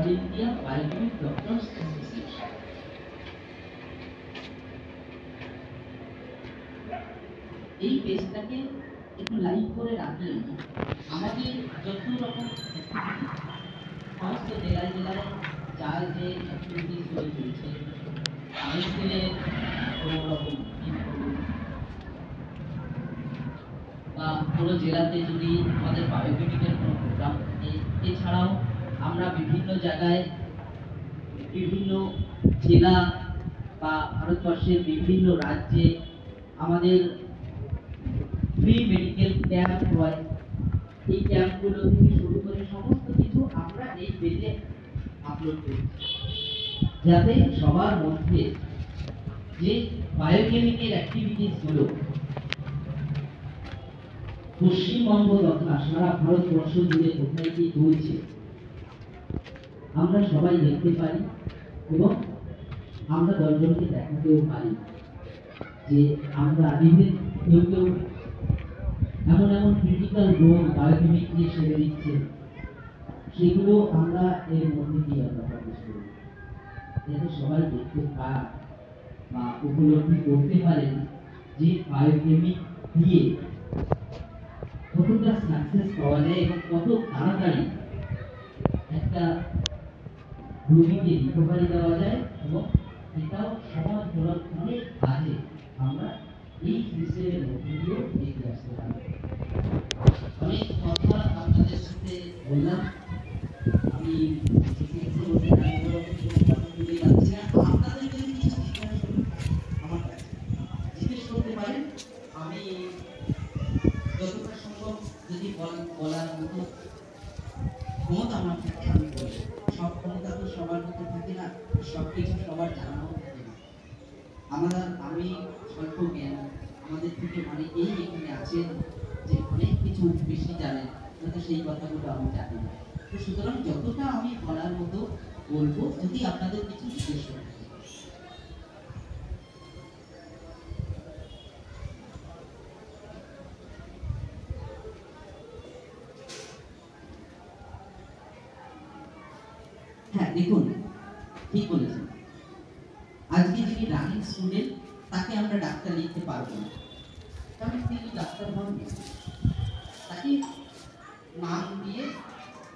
India Biochemic Doctors Association। এই পেজটাকে একটু লাইক করে রাখলে আমাদের যত রকম সমস্ত জেলায় জেলায় যার যে অ্যাক্টিভিটিস করে চলছে আইএসএলের কোনো রকম বা কোনো জেলাতে যদি আমাদের বায়োকেমিক্যাল কোনো প্রোগ্রাম থাকে, এছাড়াও আমরা বিভিন্ন জায়গায় বিভিন্ন জেলা বা ভারতবর্ষের বিভিন্ন রাজ্যে আমাদের ফ্রি মেডিকেল ক্যাম্প হয়। এই ক্যাম্পগুলো থেকে শুরু করে সমস্ত কিছু আমরা এই পেজে আপলোড করি, যাতে সবার মধ্যে যে বায়োকেমিক্যাল অ্যাক্টিভিটিসগুলো পশ্চিমবঙ্গ তথা সারা ভারতবর্ষ জুড়ে কোথায় কি চলছে আমরা সবাই দেখতে পারি এবং আমরা দশজনকে দেখাতেও পারি যে আমরা কেউ কেউ এমন এমন ক্রিটিক্যাল রোগ বায়োকেমিক দিয়ে সেরে দিচ্ছে, সেগুলো আমরা এর মধ্যে দিয়ে আমরা প্রকাশ করি, যাতে সবাই দেখতে পায় বা উপলব্ধি করতে পারেন যে বায়োকেমিক দিয়ে কতটা সাকসেস পাওয়া যায় এবং কত তাড়াতাড়ি একটা রোগীকে রিকভারি দেওয়া যায়, এবং এটাও সমাজ গঠনের কাজে আমরা এই সিস্টেমের মধ্যে দিয়েও এগিয়ে আসতে পারি। অনেক কথা আপনাদের সাথে বললাম, আমি আপনাদের যদি কিছু আমার কাছে জিজ্ঞেস করতে পারেন, আমি যতটা সম্ভব যদি বলার মতো ক্ষমতা আমার থাকে আমি বলবো। সব ক্ষমতা তো সবার মধ্যে থাকে না, সব কিছু সবার জানাও থাকে না। আমি স্বল্প জ্ঞান, আমাদের থেকে অনেকেই এখানে আছেন যে অনেক কিছু বেশি জানেন, কিন্তু সেই কথাগুলো আমি জানি না। তো সুতরাং যতটা আমি বলার মতো বলবো, যদি আপনাদের কিছু জিজ্ঞেস করে। হ্যাঁ, দেখুন, ঠিক বলেছেন। আজকে যিনি রানিং স্টুডেন্ট তাকে আমরা ডাক্তার লিখতে পারবো না, কারণ তিনি ডাক্তার হন, তাকে নাম দিয়ে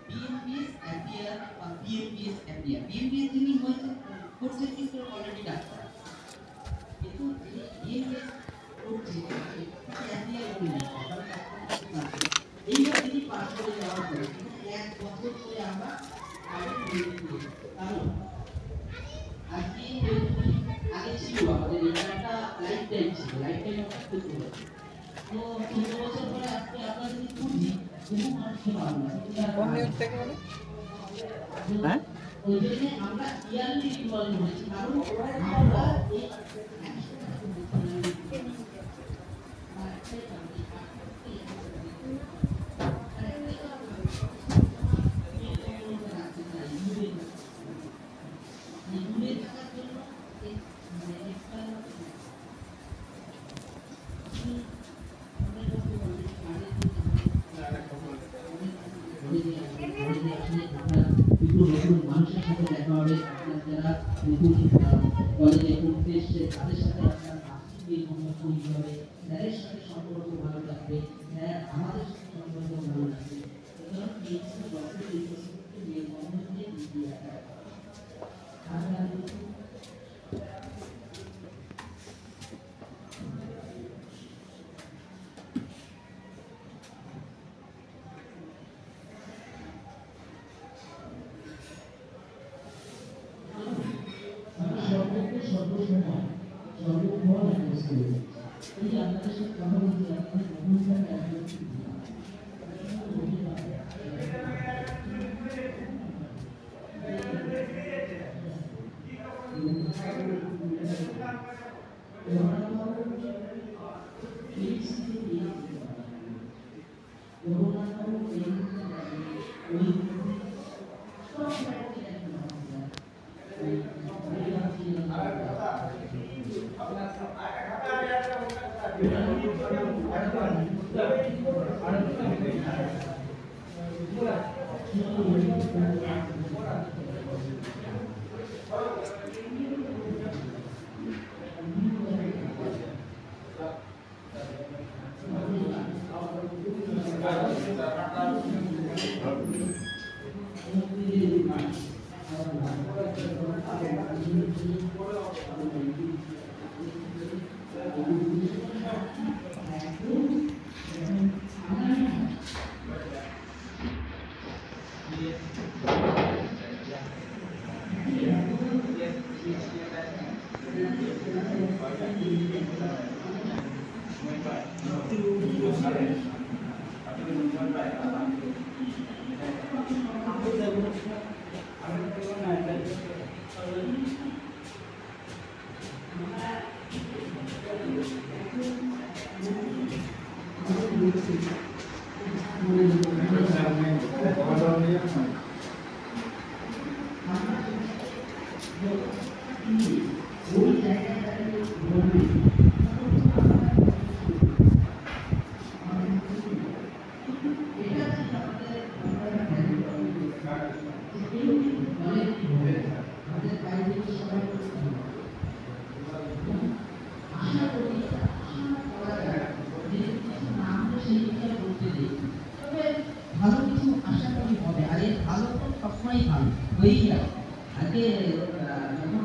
বিএমবিএস এমবিআর বা বিএমবিএস এমবিআর, বিএমবিএস যিনি হয়েছেন করছেন কিন্তু অলরেডি ডাক্তার, কিন্তু যিনি বিএমবিএস করছেন এমবিআর বললেন এইবার তিনি পাস করে যাওয়ার পরে 1 বছর ধরে আমরা কারণ আজকে আগে ছিল আমাদের একটা লাইফ টাইম ছিল, লাইফ টাইম করতে হবে। তো 14 বছর পরে আজকে আমরা যদি বুঝি বহু মানুষকে পাবো না, হ্যাঁ, ওই জন্য আমরা ইয়ারলি রিনিউয়াল করেছি, কারণ আমরা এই মানুষের সাথে দেখা হবে, যারা নতুন কলেজে পড়তে এসছে তাদের সাথে আপনার হবে, তাদের সাথে সম্পর্ক ভালো থাকবে, আমাদের সাথে সম্পর্ক ভালো থাকবে। ভালো কিছু আশা করি হবে, আর এই ভালো তো সবসময় ভালো হয়েই যায়। আজকে যখন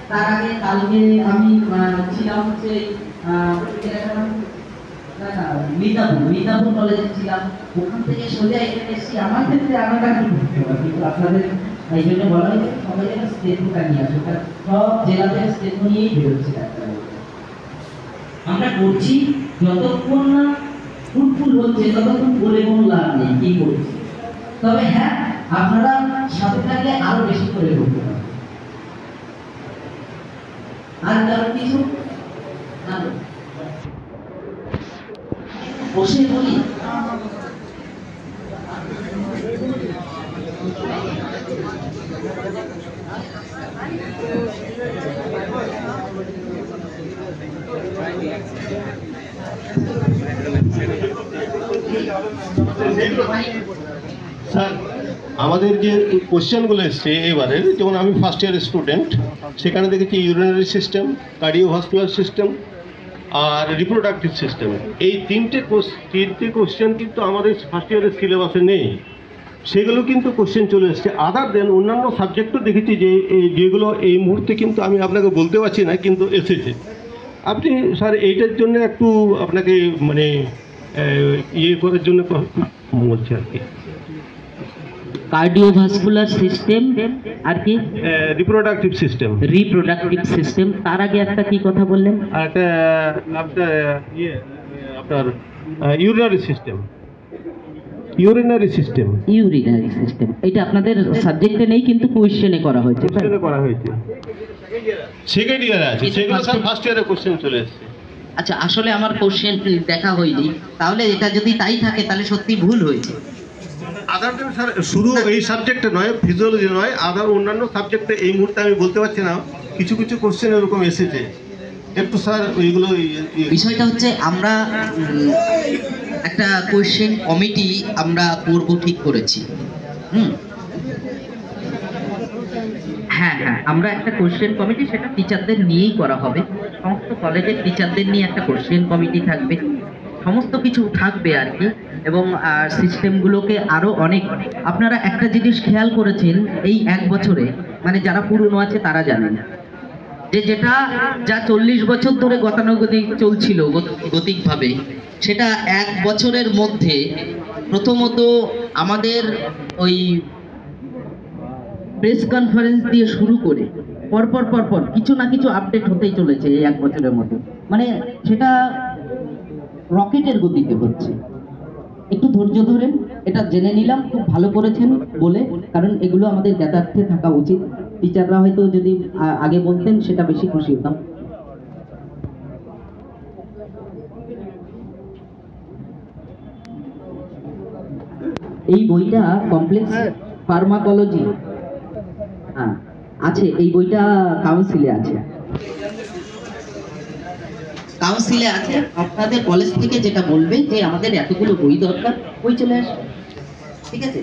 তার আগে কালকে আমি ছিলাম হচ্ছে মিতাপুর কলেজে ছিলাম, ওখান থেকে সোজা এখানে এসেছি। আমার ক্ষেত্রে আলাদা কি করতে হবে, কিন্তু আপনাদের এই জন্য বলা হয়েছে সবাই যেন স্টেটটা নিয়ে আসে, সব জেলাতে স্টেট নিয়েই বেরোচ্ছে। আমরা করছি যতক্ষণ না ফুলফুল হচ্ছে ততক্ষণ বলে কোনো লাভ নেই কি করছি। তবে হ্যাঁ, আপনারা সাথে থাকলে আরো বেশি করে করতে পারবেন। আর কারো কিছু বসে বলি স্যার, আমাদের যে কোশ্চেনগুলো এসছে এবারে, যেমন আমি ফার্স্ট ইয়ারের স্টুডেন্ট, সেখানে দেখেছি ইউরিনারি সিস্টেম, কার্ডিওভাস্কুলার সিস্টেম আর রিপ্রোডাক্টিভ সিস্টেম। এই তিনটে কোশ্চেন কিন্তু আমাদের ফার্স্ট ইয়ারের সিলেবাসে নেই, সেগুলো কিন্তু কোশ্চেন চলে এসছে। আদার দেন অন্যান্য সাবজেক্টও দেখেছি যেগুলো এই মুহূর্তে কিন্তু আমি আপনাকে বলতে পারছি না, কিন্তু এসেছে। আপনি স্যার এইটার জন্য একটু আপনাকে মানে ইয়ে করার জন্য বলছি আর কি। কার্ডিওভাস্কুলার সিস্টেম আর কি রিপ্রোডাক্টিভ সিস্টেম। তার আগে একটা কি কথা বললেন? আর একটা আপনার ইউরিনারি সিস্টেম। এটা আপনাদের সাবজেক্টে নেই, কিন্তু কোশ্চেনে করা হয়েছে। সেকেন্ড ইয়ারে আছে, সেগুলো স্যার ফার্স্ট ইয়ারে কোশ্চেন চলে এসেছে। আচ্ছা, আসলে আমার কোশ্চেন দেখা হয়নি, তাহলে এটা যদি তাই থাকে তাহলে সত্যি ভুল হয়েছে। আদার স্যার শুধু এই সাবজেক্টে নয়, ফিজিওলজি নয়, আদার অন্যান্য সাবজেক্টে এই মুহূর্তে আমি বলতে পারছি না, কিছু কিছু কোশ্চেন এরকম এসেছে। একটু স্যার ওইগুলো বিষয়টা হচ্ছে আমরা একটা কোশ্চেন কমিটি আমরা করব ঠিক করেছি। হ্যাঁ, আমরা একটা কোশ্চেন কমিটি, সেটা টিচারদের নিয়েই করা হবে। সমস্ত কলেজের টিচারদের নিয়ে একটা কোশ্চেন কমিটি থাকবে, সমস্ত কিছু থাকবে আর কি। এবং সিস্টেমগুলোকে আরও অনেক, আপনারা একটা জিনিস খেয়াল করেছেন এই এক বছরে, মানে যারা পুরনো আছে তারা জানেন, যে যা 40 বছর ধরে গতানুগতিক চলছিল গতিকভাবে, সেটা 1 বছরের মধ্যে প্রথমত আমাদের ওই প্রেস কনফারেন্স দিয়ে শুরু করে পরপর কিছু না কিছু আপডেট হতেই চলেছে এই 1 বছরের মধ্যে। মানে সেটা রকেটের গতিতে হচ্ছে। একটু ধৈর্য ধরে এটা জেনে নিলাম, খুব ভালো করেছেন বলে, কারণ এগুলো আমাদের জ্ঞাতার্থে থাকা উচিত। টিচাররা হয়তো যদি আগে বলতেন সেটা বেশি খুশি হতাম। এই বইটা কমপ্লেক্স ফার্মাকোলজি আছে, এই বইটা কাউন্সিলে আছে। আপনাদের কলেজ থেকে যেটা বলবে যে আমাদের এতগুলো বই দরকার, বই চলে আসবে, ঠিক আছে।